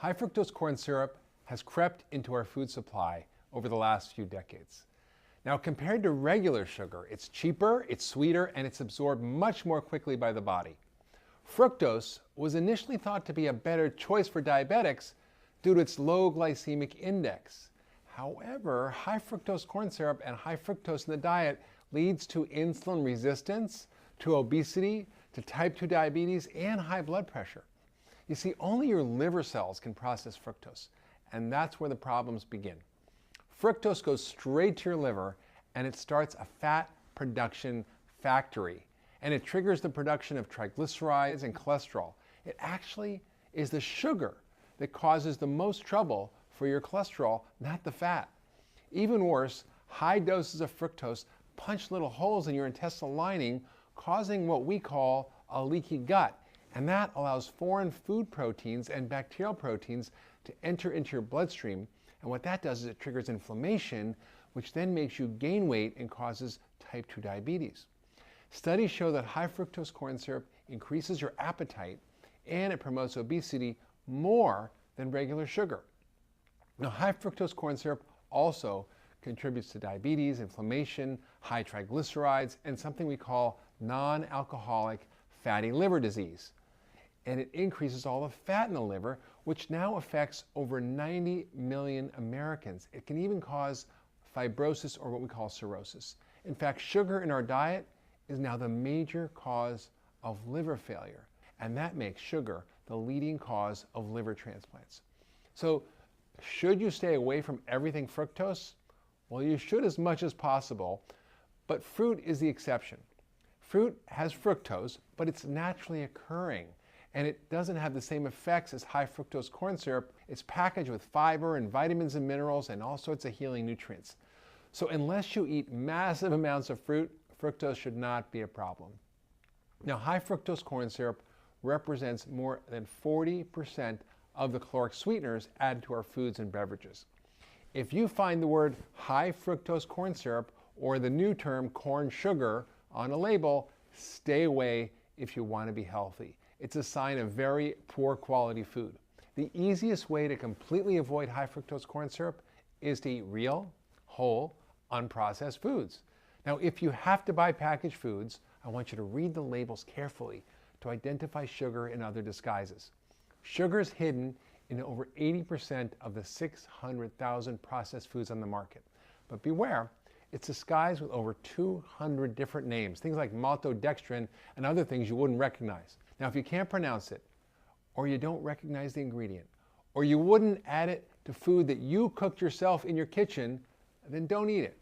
High fructose corn syrup has crept into our food supply over the last few decades. Now, compared to regular sugar, it's cheaper, it's sweeter, and it's absorbed much more quickly by the body. Fructose was initially thought to be a better choice for diabetics due to its low glycemic index. However, high fructose corn syrup and high fructose in the diet leads to insulin resistance, to obesity, to type 2 diabetes, and high blood pressure. You see, only your liver cells can process fructose, and that's where the problems begin. Fructose goes straight to your liver, and it starts a fat production factory, and it triggers the production of triglycerides and cholesterol. It actually is the sugar that causes the most trouble for your cholesterol, not the fat. Even worse, high doses of fructose punch little holes in your intestinal lining, causing what we call a leaky gut. And that allows foreign food proteins and bacterial proteins to enter into your bloodstream. And what that does is it triggers inflammation, which then makes you gain weight and causes type 2 diabetes. Studies show that high fructose corn syrup increases your appetite and it promotes obesity more than regular sugar. Now, high fructose corn syrup also contributes to diabetes, inflammation, high triglycerides, and something we call non-alcoholic fatty liver disease. And it increases all the fat in the liver, which now affects over 90 million Americans. It can even cause fibrosis or what we call cirrhosis. In fact, sugar in our diet is now the major cause of liver failure, and that makes sugar the leading cause of liver transplants. So, should you stay away from everything fructose? Well, you should as much as possible, but fruit is the exception. Fruit has fructose, but it's naturally occurring, and it doesn't have the same effects as high fructose corn syrup. It's packaged with fiber and vitamins and minerals and all sorts of healing nutrients. So unless you eat massive amounts of fruit, fructose should not be a problem. Now, high fructose corn syrup represents more than 40% of the caloric sweeteners added to our foods and beverages. If you find the word high fructose corn syrup or the new term corn sugar on a label, stay away if you want to be healthy. It's a sign of very poor quality food. The easiest way to completely avoid high fructose corn syrup is to eat real, whole, unprocessed foods. Now, if you have to buy packaged foods, I want you to read the labels carefully to identify sugar in other disguises. Sugar is hidden in over 80% of the 600,000 processed foods on the market. But beware, it's disguised with over 200 different names, things like maltodextrin and other things you wouldn't recognize. Now, if you can't pronounce it, or you don't recognize the ingredient, or you wouldn't add it to food that you cooked yourself in your kitchen, then don't eat it.